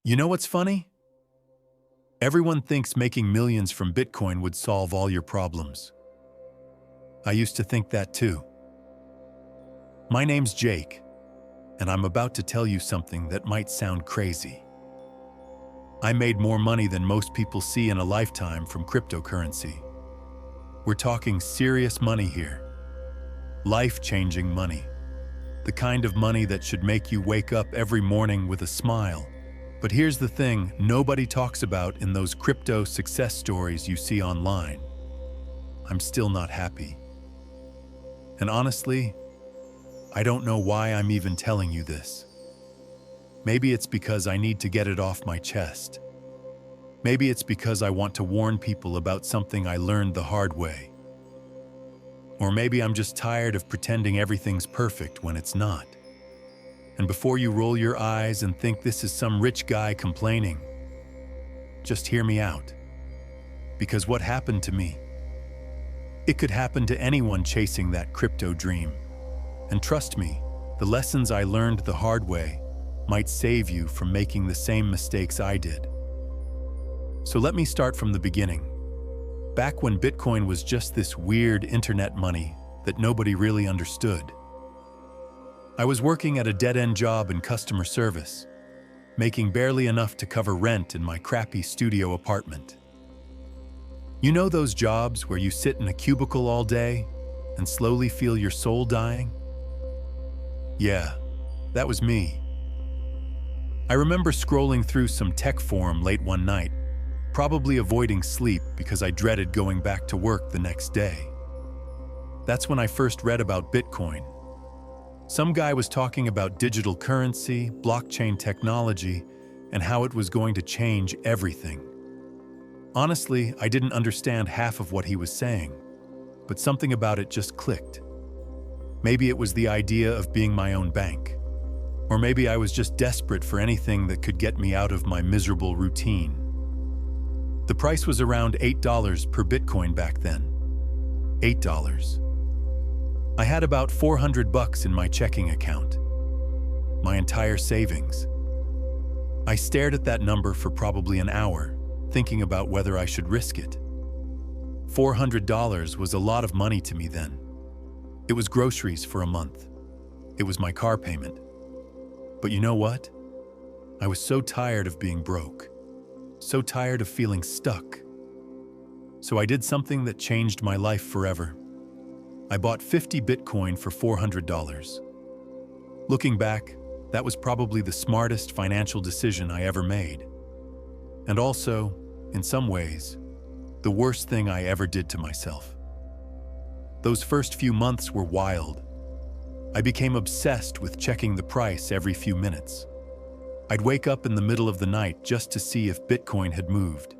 You know what's funny? Everyone thinks making millions from Bitcoin would solve all your problems. I used to think that too. My name's Jake, and I'm about to tell you something that might sound crazy. I made more money than most people see in a lifetime from cryptocurrency. We're talking serious money here. Life-changing money. The kind of money that should make you wake up every morning with a smile. But here's the thing nobody talks about in those crypto success stories you see online. I'm still not happy. And honestly, I don't know why I'm even telling you this. Maybe it's because I need to get it off my chest. Maybe it's because I want to warn people about something I learned the hard way. Or maybe I'm just tired of pretending everything's perfect when it's not. And before you roll your eyes and think this is some rich guy complaining, just hear me out. Because what happened to me? It could happen to anyone chasing that crypto dream. And trust me, the lessons I learned the hard way might save you from making the same mistakes I did. So let me start from the beginning. Back when Bitcoin was just this weird internet money that nobody really understood. I was working at a dead-end job in customer service, making barely enough to cover rent in my crappy studio apartment. You know those jobs where you sit in a cubicle all day and slowly feel your soul dying? Yeah, that was me. I remember scrolling through some tech forum late one night, probably avoiding sleep because I dreaded going back to work the next day. That's when I first read about Bitcoin. Some guy was talking about digital currency, blockchain technology, and how it was going to change everything. Honestly, I didn't understand half of what he was saying, but something about it just clicked. Maybe it was the idea of being my own bank. Or maybe I was just desperate for anything that could get me out of my miserable routine. The price was around $8 per Bitcoin back then. $8. I had about $400 in my checking account. My entire savings. I stared at that number for probably an hour, thinking about whether I should risk it. $400 was a lot of money to me then. It was groceries for a month. It was my car payment. But you know what? I was so tired of being broke. So tired of feeling stuck. So I did something that changed my life forever. I bought 50 Bitcoin for $400. Looking back, that was probably the smartest financial decision I ever made. And also, in some ways, the worst thing I ever did to myself. Those first few months were wild. I became obsessed with checking the price every few minutes. I'd wake up in the middle of the night just to see if Bitcoin had moved.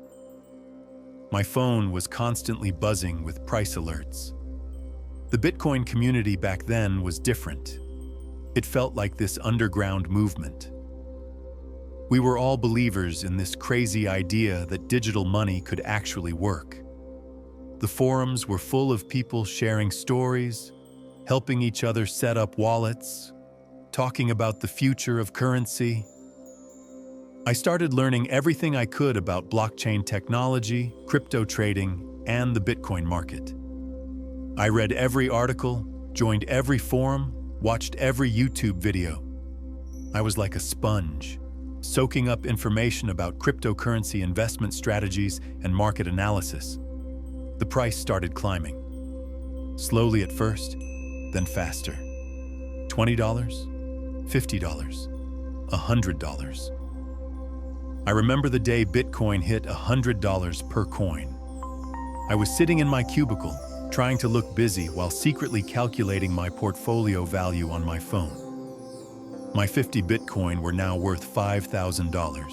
My phone was constantly buzzing with price alerts. The Bitcoin community back then was different. It felt like this underground movement. We were all believers in this crazy idea that digital money could actually work. The forums were full of people sharing stories, helping each other set up wallets, talking about the future of currency. I started learning everything I could about blockchain technology, crypto trading, and the Bitcoin market. I read every article, joined every forum, watched every YouTube video. I was like a sponge, soaking up information about cryptocurrency investment strategies and market analysis. The price started climbing. Slowly at first, then faster. $20, $50, $100. I remember the day Bitcoin hit $100 per coin. I was sitting in my cubicle, trying to look busy while secretly calculating my portfolio value on my phone. My 50 Bitcoin were now worth $5,000.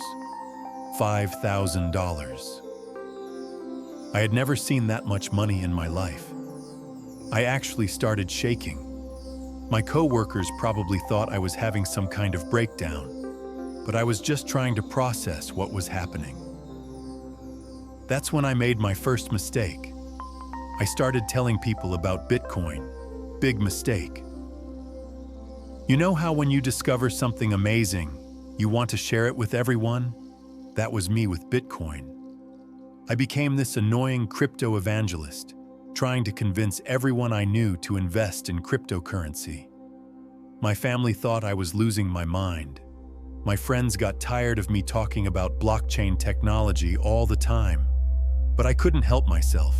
$5,000. I had never seen that much money in my life. I actually started shaking. My coworkers probably thought I was having some kind of breakdown, but I was just trying to process what was happening. That's when I made my first mistake. I started telling people about Bitcoin. Big mistake. You know how when you discover something amazing, you want to share it with everyone? That was me with Bitcoin. I became this annoying crypto evangelist, trying to convince everyone I knew to invest in cryptocurrency. My family thought I was losing my mind. My friends got tired of me talking about blockchain technology all the time, but I couldn't help myself.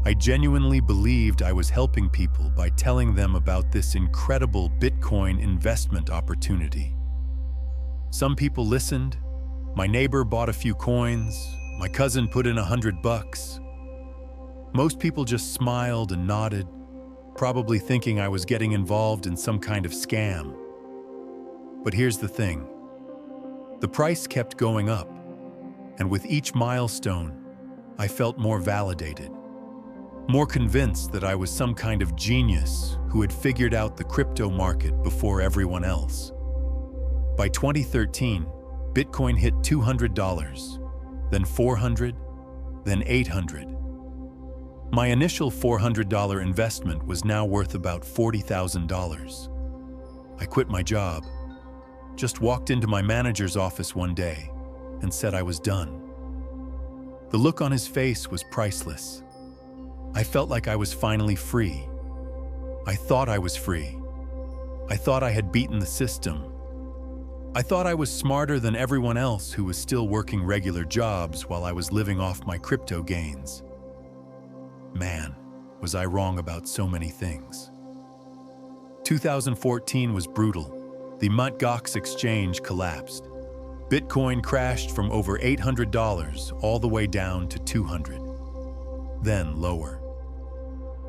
I genuinely believed I was helping people by telling them about this incredible Bitcoin investment opportunity. Some people listened. My neighbor bought a few coins. My cousin put in $100. Most people just smiled and nodded, probably thinking I was getting involved in some kind of scam. But here's the thing. The price kept going up, and with each milestone, I felt more validated, more convinced that I was some kind of genius who had figured out the crypto market before everyone else. By 2013, Bitcoin hit $200, then $400, then $800. My initial $400 investment was now worth about $40,000. I quit my job, just walked into my manager's office one day and said I was done. The look on his face was priceless. I felt like I was finally free. I thought I was free. I thought I had beaten the system. I thought I was smarter than everyone else who was still working regular jobs while I was living off my crypto gains. Man, was I wrong about so many things. 2014 was brutal. The Mt. Gox exchange collapsed. Bitcoin crashed from over $800 all the way down to $200, then lower.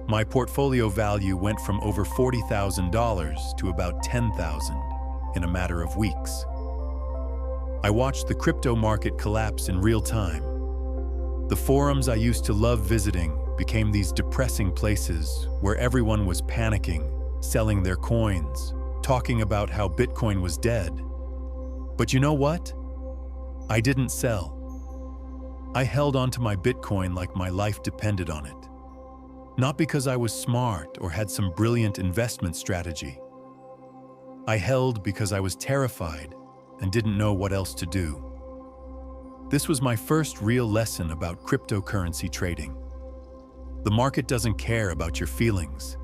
My portfolio value went from over $40,000 to about $10,000 in a matter of weeks. I watched the crypto market collapse in real time. The forums I used to love visiting became these depressing places where everyone was panicking, selling their coins, talking about how Bitcoin was dead. But you know what? I didn't sell. I held onto my Bitcoin like my life depended on it. Not because I was smart or had some brilliant investment strategy. I held because I was terrified and didn't know what else to do. This was my first real lesson about cryptocurrency trading. The market doesn't care about your feelings.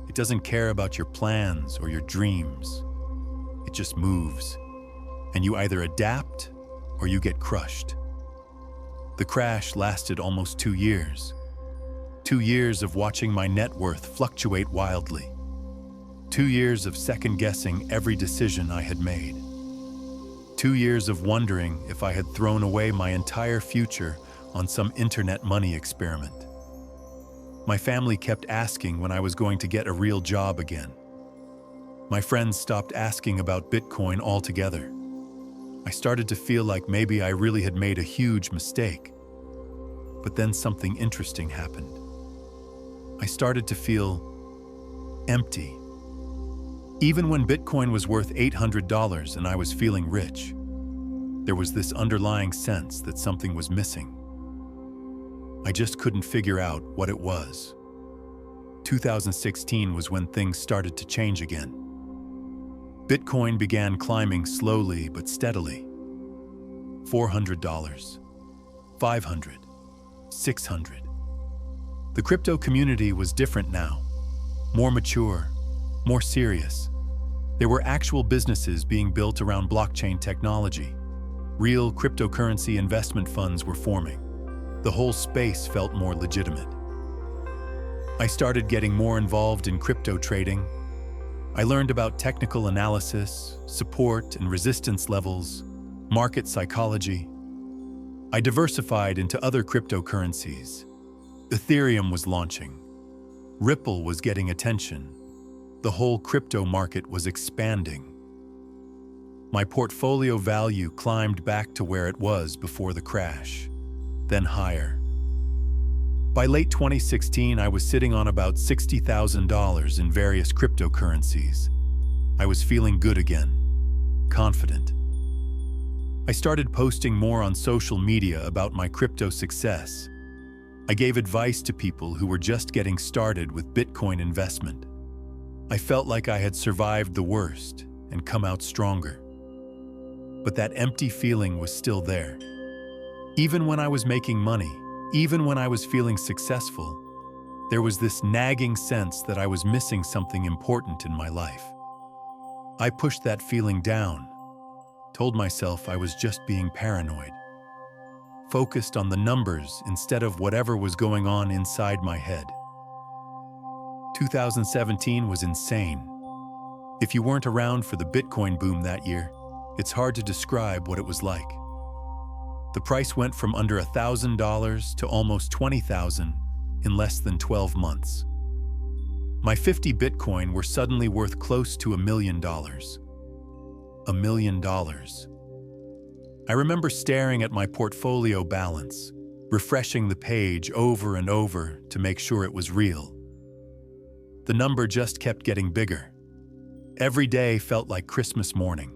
It doesn't care about your plans or your dreams. It just moves, and you either adapt or you get crushed. The crash lasted almost 2 years. 2 years of watching my net worth fluctuate wildly. 2 years of second-guessing every decision I had made. 2 years of wondering if I had thrown away my entire future on some internet money experiment. My family kept asking when I was going to get a real job again. My friends stopped asking about Bitcoin altogether. I started to feel like maybe I really had made a huge mistake. But then something interesting happened. I started to feel empty. Even when Bitcoin was worth $800 and I was feeling rich, there was this underlying sense that something was missing. I just couldn't figure out what it was. 2016 was when things started to change again. Bitcoin began climbing slowly but steadily. $400, $500, $600. The crypto community was different now, more mature, more serious. There were actual businesses being built around blockchain technology. Real cryptocurrency investment funds were forming. The whole space felt more legitimate. I started getting more involved in crypto trading. I learned about technical analysis, support and resistance levels, market psychology. I diversified into other cryptocurrencies. Ethereum was launching. Ripple was getting attention. The whole crypto market was expanding. My portfolio value climbed back to where it was before the crash, then higher. By late 2016, I was sitting on about $60,000 in various cryptocurrencies. I was feeling good again, confident. I started posting more on social media about my crypto success. I gave advice to people who were just getting started with Bitcoin investment. I felt like I had survived the worst and come out stronger. But that empty feeling was still there. Even when I was making money, even when I was feeling successful, there was this nagging sense that I was missing something important in my life. I pushed that feeling down, told myself I was just being paranoid, focused on the numbers instead of whatever was going on inside my head. 2017 was insane. If you weren't around for the Bitcoin boom that year, it's hard to describe what it was like. The price went from under $1,000 to almost $20,000 in less than 12 months. My 50 Bitcoin were suddenly worth close to $1 million. $1 million. I remember staring at my portfolio balance, refreshing the page over and over to make sure it was real. The number just kept getting bigger. Every day felt like Christmas morning.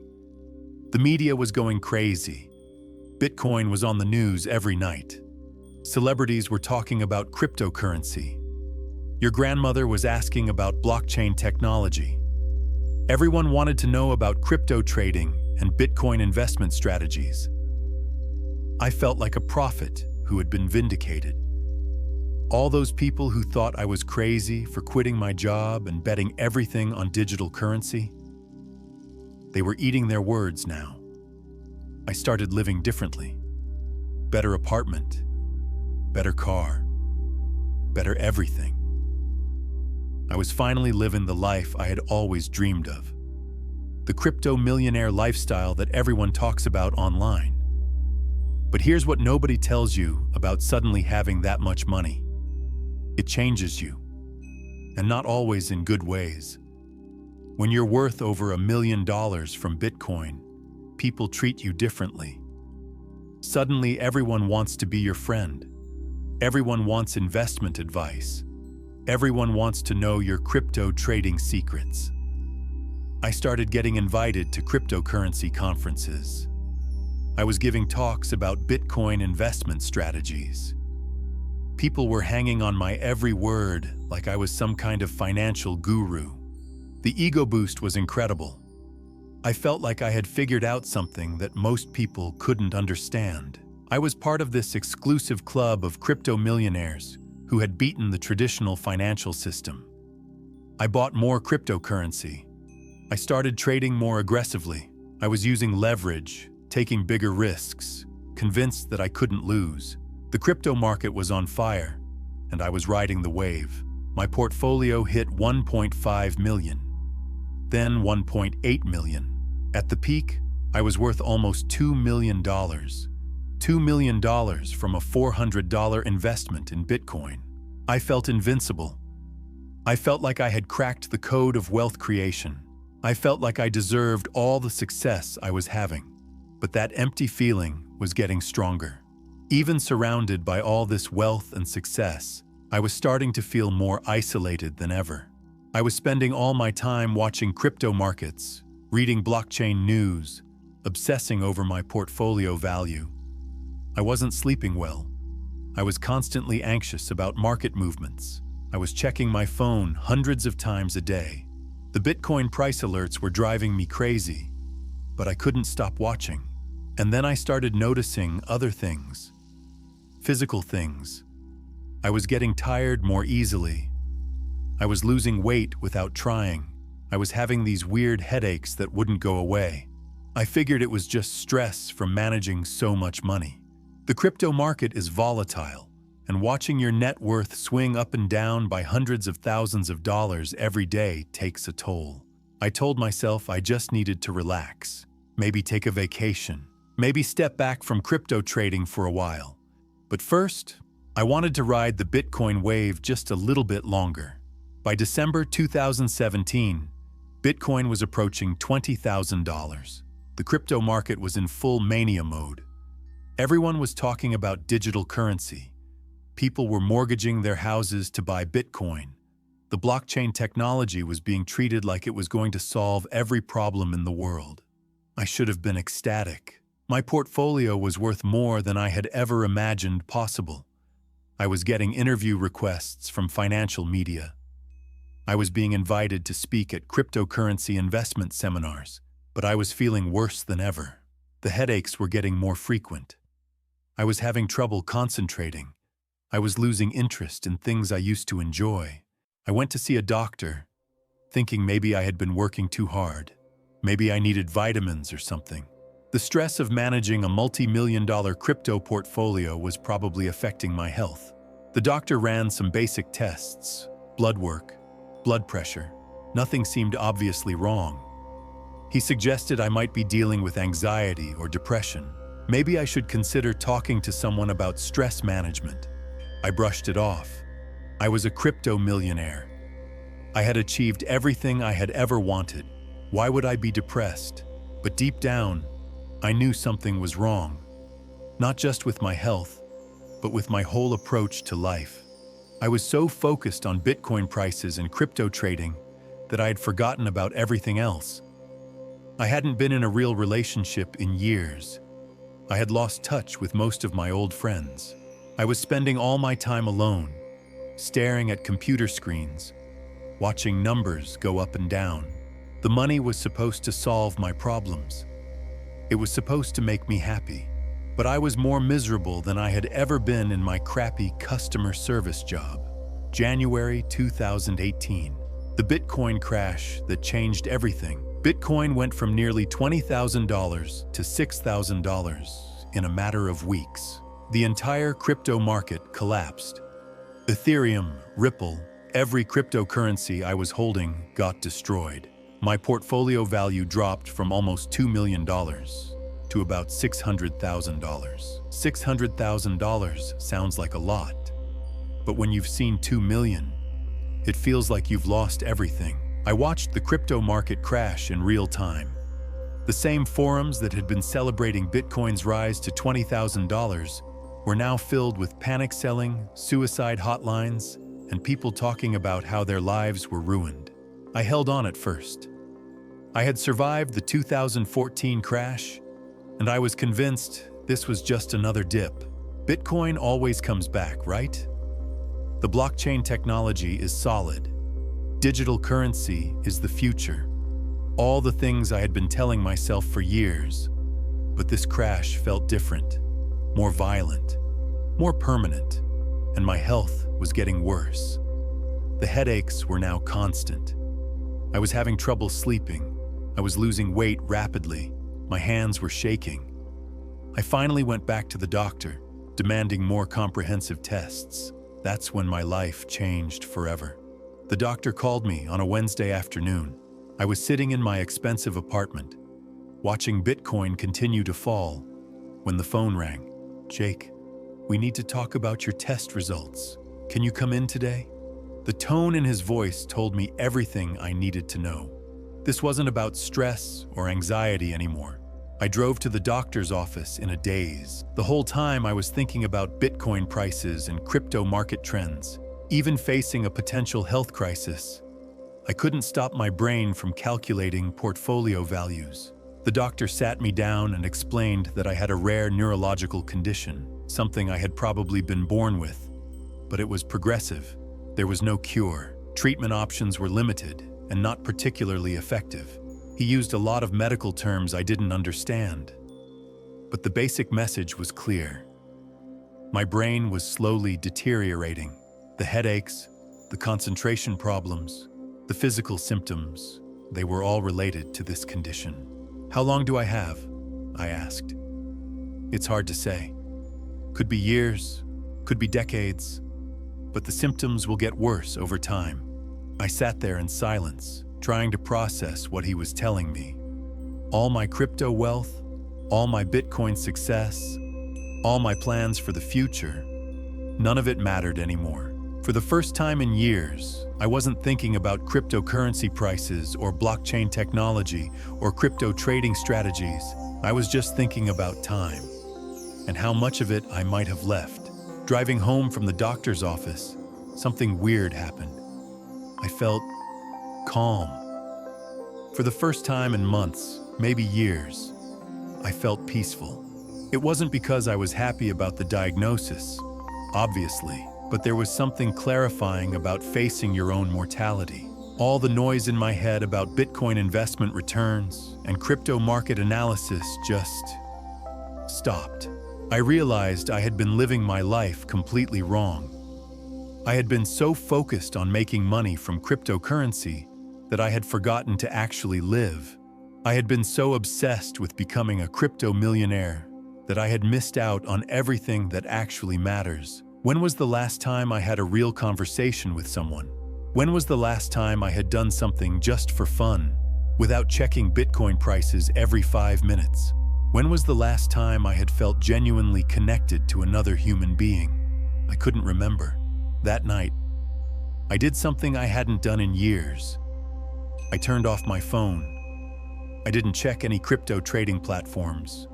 The media was going crazy. Bitcoin was on the news every night. Celebrities were talking about cryptocurrency. Your grandmother was asking about blockchain technology. Everyone wanted to know about crypto trading and Bitcoin investment strategies. I felt like a prophet who had been vindicated. All those people who thought I was crazy for quitting my job and betting everything on digital currency, they were eating their words now. I started living differently. Better apartment, better car, better everything. I was finally living the life I had always dreamed of. The crypto millionaire lifestyle that everyone talks about online. But here's what nobody tells you about suddenly having that much money. It changes you, and not always in good ways. When you're worth over $1 million from Bitcoin, people treat you differently. Suddenly, everyone wants to be your friend. Everyone wants investment advice. Everyone wants to know your crypto trading secrets. I started getting invited to cryptocurrency conferences. I was giving talks about Bitcoin investment strategies. People were hanging on my every word like I was some kind of financial guru. The ego boost was incredible. I felt like I had figured out something that most people couldn't understand. I was part of this exclusive club of crypto millionaires who had beaten the traditional financial system. I bought more cryptocurrency. I started trading more aggressively. I was using leverage, taking bigger risks, convinced that I couldn't lose. The crypto market was on fire, and I was riding the wave. My portfolio hit 1.5 million, then 1.8 million. At the peak, I was worth almost $2 million. $2 million from a $400 investment in Bitcoin. I felt invincible. I felt like I had cracked the code of wealth creation. I felt like I deserved all the success I was having. But that empty feeling was getting stronger. Even surrounded by all this wealth and success, I was starting to feel more isolated than ever. I was spending all my time watching crypto markets, reading blockchain news, obsessing over my portfolio value. I wasn't sleeping well. I was constantly anxious about market movements. I was checking my phone hundreds of times a day. The Bitcoin price alerts were driving me crazy, but I couldn't stop watching. And then I started noticing other things. Physical things. I was getting tired more easily. I was losing weight without trying. I was having these weird headaches that wouldn't go away. I figured it was just stress from managing so much money. The crypto market is volatile, and watching your net worth swing up and down by hundreds of thousands of dollars every day takes a toll. I told myself I just needed to relax, maybe take a vacation, maybe step back from crypto trading for a while. But first, I wanted to ride the Bitcoin wave just a little bit longer. By December 2017, Bitcoin was approaching $20,000. The crypto market was in full mania mode. Everyone was talking about digital currency. People were mortgaging their houses to buy Bitcoin. The blockchain technology was being treated like it was going to solve every problem in the world. I should have been ecstatic. My portfolio was worth more than I had ever imagined possible. I was getting interview requests from financial media. I was being invited to speak at cryptocurrency investment seminars, but I was feeling worse than ever. The headaches were getting more frequent. I was having trouble concentrating. I was losing interest in things I used to enjoy. I went to see a doctor, thinking maybe I had been working too hard. Maybe I needed vitamins or something. The stress of managing a multi-million-dollar crypto portfolio was probably affecting my health. The doctor ran some basic tests, blood work, blood pressure. Nothing seemed obviously wrong. He suggested I might be dealing with anxiety or depression. Maybe I should consider talking to someone about stress management. I brushed it off. I was a crypto millionaire. I had achieved everything I had ever wanted. Why would I be depressed? But deep down, I knew something was wrong. Not just with my health, but with my whole approach to life. I was so focused on Bitcoin prices and crypto trading that I had forgotten about everything else. I hadn't been in a real relationship in years. I had lost touch with most of my old friends. I was spending all my time alone, staring at computer screens, watching numbers go up and down. The money was supposed to solve my problems. It was supposed to make me happy. But I was more miserable than I had ever been in my crappy customer service job. January 2018. The Bitcoin crash that changed everything. Bitcoin went from nearly $20,000 to $6,000 in a matter of weeks. The entire crypto market collapsed. Ethereum, Ripple, every cryptocurrency I was holding got destroyed. My portfolio value dropped from almost $2 million to about $600,000. $600,000 sounds like a lot, but when you've seen 2 million, it feels like you've lost everything. I watched the crypto market crash in real time. The same forums that had been celebrating Bitcoin's rise to $20,000 were now filled with panic selling, suicide hotlines, and people talking about how their lives were ruined. I held on at first. I had survived the 2014 crash, and I was convinced this was just another dip. Bitcoin always comes back, right? The blockchain technology is solid. Digital currency is the future. All the things I had been telling myself for years, but this crash felt different, more violent, more permanent, and my health was getting worse. The headaches were now constant. I was having trouble sleeping. I was losing weight rapidly. My hands were shaking. I finally went back to the doctor, demanding more comprehensive tests. That's when my life changed forever. The doctor called me on a Wednesday afternoon. I was sitting in my expensive apartment, watching Bitcoin continue to fall, when the phone rang. "Jake, we need to talk about your test results. Can you come in today?" The tone in his voice told me everything I needed to know. This wasn't about stress or anxiety anymore. I drove to the doctor's office in a daze. The whole time I was thinking about Bitcoin prices and crypto market trends, even facing a potential health crisis. I couldn't stop my brain from calculating portfolio values. The doctor sat me down and explained that I had a rare neurological condition, something I had probably been born with, but it was progressive. There was no cure. Treatment options were limited and not particularly effective. He used a lot of medical terms I didn't understand, but the basic message was clear. My brain was slowly deteriorating. The headaches, the concentration problems, the physical symptoms, they were all related to this condition. "How long do I have?" I asked. "It's hard to say. Could be years, could be decades, but the symptoms will get worse over time." I sat there in silence, trying to process what he was telling me. All my crypto wealth, all my Bitcoin success, all my plans for the future, none of it mattered anymore. For the first time in years, I wasn't thinking about cryptocurrency prices or blockchain technology or crypto trading strategies. I was just thinking about time and how much of it I might have left. Driving home from the doctor's office, something weird happened. I felt calm. For the first time in months, maybe years, I felt peaceful. It wasn't because I was happy about the diagnosis, obviously, but there was something clarifying about facing your own mortality. All the noise in my head about Bitcoin investment returns and crypto market analysis just stopped. I realized I had been living my life completely wrong. I had been so focused on making money from cryptocurrency that I had forgotten to actually live. I had been so obsessed with becoming a crypto millionaire that I had missed out on everything that actually matters. When was the last time I had a real conversation with someone? When was the last time I had done something just for fun, without checking Bitcoin prices every 5 minutes? When was the last time I had felt genuinely connected to another human being? I couldn't remember. That night, I did something I hadn't done in years. I turned off my phone. I didn't check any crypto trading platforms.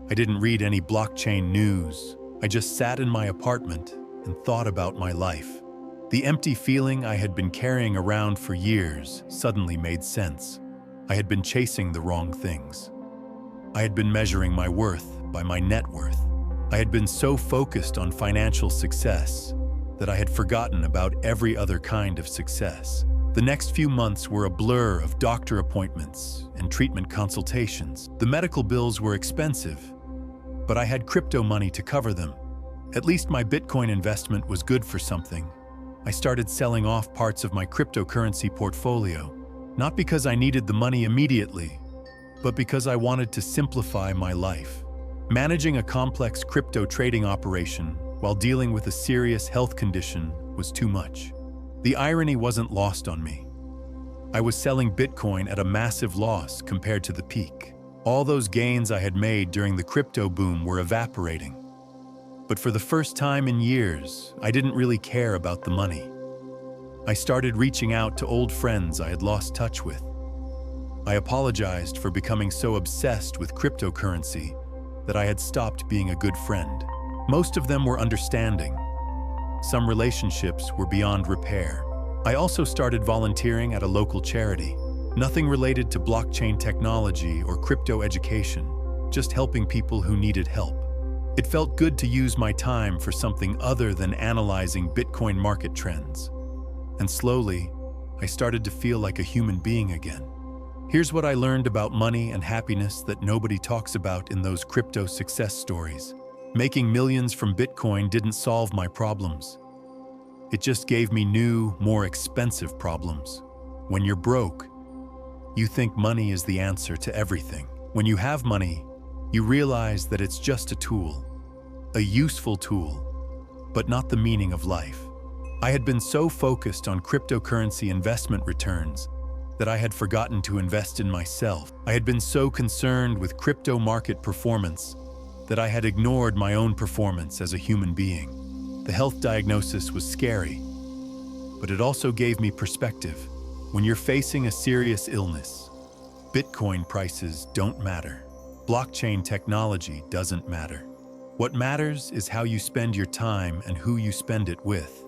I didn't read any blockchain news. I just sat in my apartment and thought about my life. The empty feeling I had been carrying around for years suddenly made sense. I had been chasing the wrong things. I had been measuring my worth by my net worth. I had been so focused on financial success that I had forgotten about every other kind of success. The next few months were a blur of doctor appointments and treatment consultations. The medical bills were expensive, but I had crypto money to cover them. At least my Bitcoin investment was good for something. I started selling off parts of my cryptocurrency portfolio, not because I needed the money immediately, but because I wanted to simplify my life. Managing a complex crypto trading operation while dealing with a serious health condition was too much. The irony wasn't lost on me. I was selling Bitcoin at a massive loss compared to the peak. All those gains I had made during the crypto boom were evaporating. But for the first time in years, I didn't really care about the money. I started reaching out to old friends I had lost touch with. I apologized for becoming so obsessed with cryptocurrency that I had stopped being a good friend. Most of them were understanding. Some relationships were beyond repair. I also started volunteering at a local charity. Nothing related to blockchain technology or crypto education, just helping people who needed help. It felt good to use my time for something other than analyzing Bitcoin market trends. And slowly, I started to feel like a human being again. Here's what I learned about money and happiness that nobody talks about in those crypto success stories. Making millions from Bitcoin didn't solve my problems. It just gave me new, more expensive problems. When you're broke, you think money is the answer to everything. When you have money, you realize that it's just a tool, a useful tool, but not the meaning of life. I had been so focused on cryptocurrency investment returns that I had forgotten to invest in myself. I had been so concerned with crypto market performance that I had ignored my own performance as a human being. The health diagnosis was scary, but it also gave me perspective. When you're facing a serious illness, Bitcoin prices don't matter. Blockchain technology doesn't matter. What matters is how you spend your time and who you spend it with.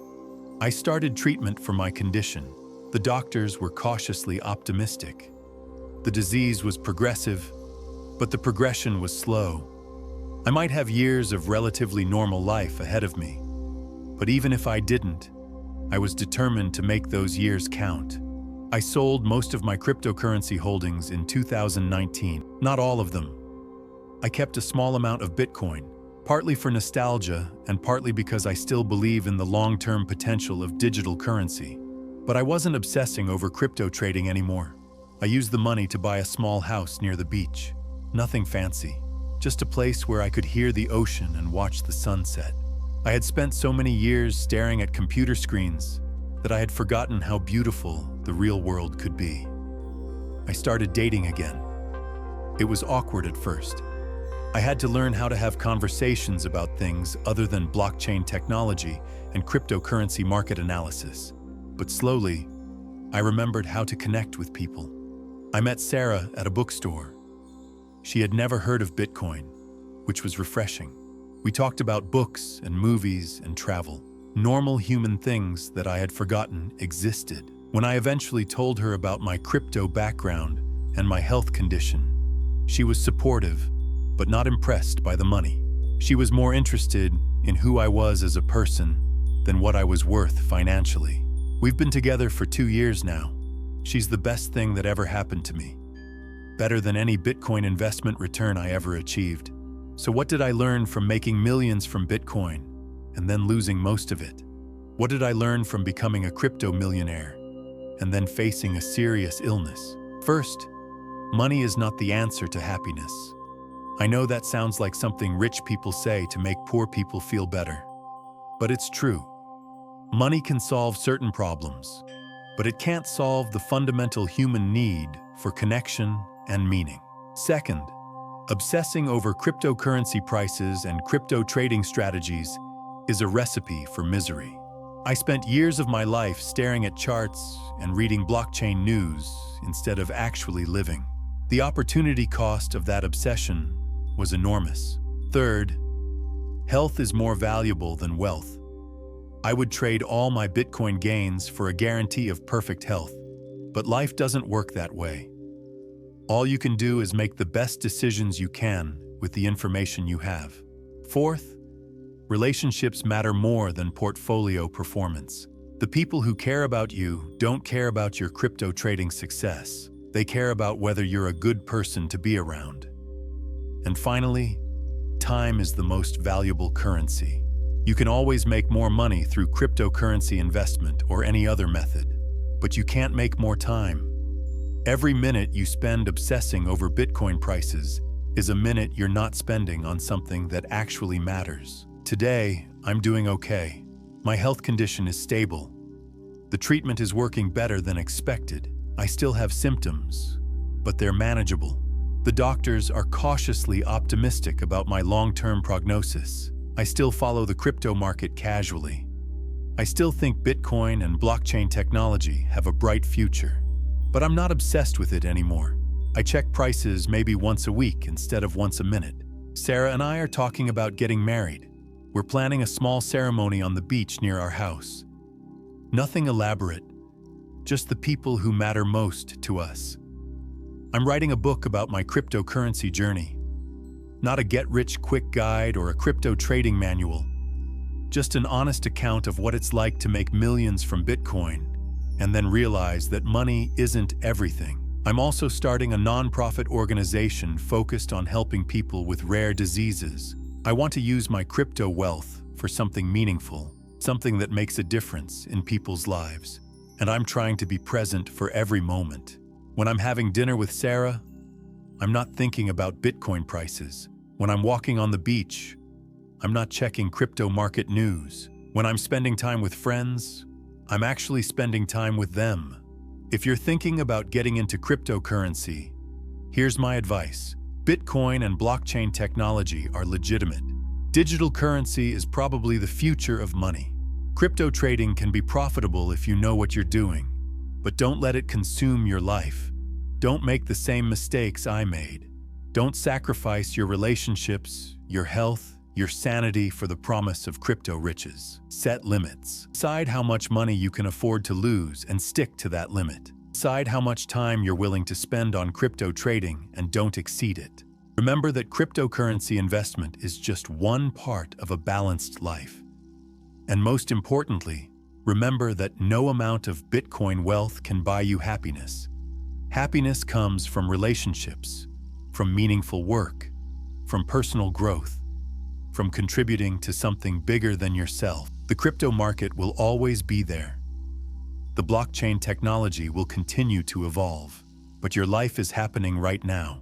I started treatment for my condition. The doctors were cautiously optimistic. The disease was progressive, but the progression was slow. I might have years of relatively normal life ahead of me, but even if I didn't, I was determined to make those years count. I sold most of my cryptocurrency holdings in 2019, not all of them. I kept a small amount of Bitcoin, partly for nostalgia and partly because I still believe in the long-term potential of digital currency. But I wasn't obsessing over crypto trading anymore. I used the money to buy a small house near the beach. Nothing fancy, just a place where I could hear the ocean and watch the sunset. I had spent so many years staring at computer screens that I had forgotten how beautiful the real world could be. I started dating again. It was awkward at first. I had to learn how to have conversations about things other than blockchain technology and cryptocurrency market analysis. But slowly, I remembered how to connect with people. I met Sarah at a bookstore. She had never heard of Bitcoin, which was refreshing. We talked about books and movies and travel, normal human things that I had forgotten existed. When I eventually told her about my crypto background and my health condition, she was supportive, but not impressed by the money. She was more interested in who I was as a person than what I was worth financially. We've been together for 2 years now. She's the best thing that ever happened to me. Better than any Bitcoin investment return I ever achieved. So what did I learn from making millions from Bitcoin and then losing most of it? What did I learn from becoming a crypto millionaire and then facing a serious illness? First, money is not the answer to happiness. I know that sounds like something rich people say to make poor people feel better. But it's true. Money can solve certain problems, but it can't solve the fundamental human need for connection and meaning. Second, obsessing over cryptocurrency prices and crypto trading strategies is a recipe for misery. I spent years of my life staring at charts and reading blockchain news instead of actually living. The opportunity cost of that obsession was enormous. Third, health is more valuable than wealth. I would trade all my Bitcoin gains for a guarantee of perfect health, but life doesn't work that way. All you can do is make the best decisions you can with the information you have. Fourth, relationships matter more than portfolio performance. The people who care about you don't care about your crypto trading success. They care about whether you're a good person to be around. And finally, time is the most valuable currency. You can always make more money through cryptocurrency investment or any other method, but you can't make more time. Every minute you spend obsessing over Bitcoin prices is a minute you're not spending on something that actually matters. Today, I'm doing okay. My health condition is stable. The treatment is working better than expected. I still have symptoms, but they're manageable. The doctors are cautiously optimistic about my long-term prognosis. I still follow the crypto market casually. I still think Bitcoin and blockchain technology have a bright future. But I'm not obsessed with it anymore. I check prices maybe once a week instead of once a minute. Sarah and I are talking about getting married. We're planning a small ceremony on the beach near our house. Nothing elaborate, just the people who matter most to us. I'm writing a book about my cryptocurrency journey. Not a get-rich-quick guide or a crypto trading manual. Just an honest account of what it's like to make millions from Bitcoin and then realize that money isn't everything. I'm also starting a nonprofit organization focused on helping people with rare diseases. I want to use my crypto wealth for something meaningful, something that makes a difference in people's lives. And I'm trying to be present for every moment. When I'm having dinner with Sarah, I'm not thinking about Bitcoin prices. When I'm walking on the beach, I'm not checking crypto market news. When I'm spending time with friends, I'm actually spending time with them. If you're thinking about getting into cryptocurrency, here's my advice. Bitcoin and blockchain technology are legitimate. Digital currency is probably the future of money. Crypto trading can be profitable if you know what you're doing, but don't let it consume your life. Don't make the same mistakes I made. Don't sacrifice your relationships, your health, your sanity for the promise of crypto riches. Set limits. Decide how much money you can afford to lose and stick to that limit. Decide how much time you're willing to spend on crypto trading and don't exceed it. Remember that cryptocurrency investment is just one part of a balanced life. And most importantly, remember that no amount of Bitcoin wealth can buy you happiness. Happiness comes from relationships, from meaningful work, from personal growth, from contributing to something bigger than yourself. The crypto market will always be there. The blockchain technology will continue to evolve, but your life is happening right now.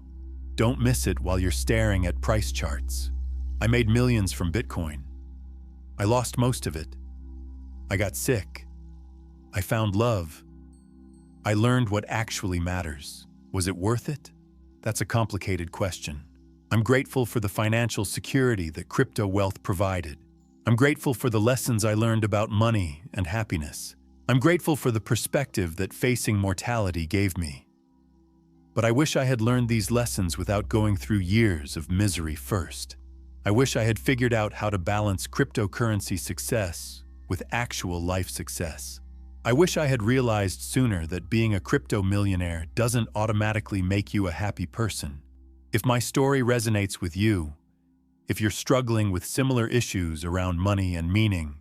Don't miss it while you're staring at price charts. I made millions from Bitcoin. I lost most of it. I got sick. I found love. I learned what actually matters. Was it worth it? That's a complicated question. I'm grateful for the financial security that crypto wealth provided. I'm grateful for the lessons I learned about money and happiness. I'm grateful for the perspective that facing mortality gave me. But I wish I had learned these lessons without going through years of misery first. I wish I had figured out how to balance cryptocurrency success with actual life success. I wish I had realized sooner that being a crypto millionaire doesn't automatically make you a happy person. If my story resonates with you, if you're struggling with similar issues around money and meaning,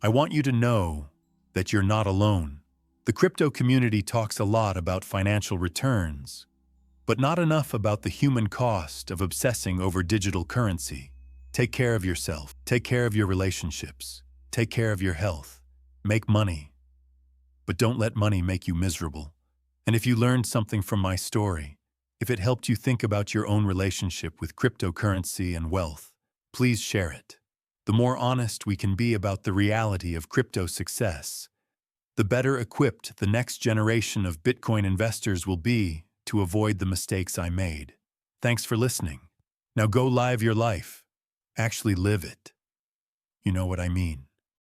I want you to know that you're not alone. The crypto community talks a lot about financial returns, but not enough about the human cost of obsessing over digital currency. Take care of yourself. Take care of your relationships. Take care of your health. Make money, but don't let money make you miserable. And if you learned something from my story, if it helped you think about your own relationship with cryptocurrency and wealth, please share it. The more honest we can be about the reality of crypto success, the better equipped the next generation of Bitcoin investors will be to avoid the mistakes I made. Thanks for listening. Now go live your life. Actually live it. You know what I mean.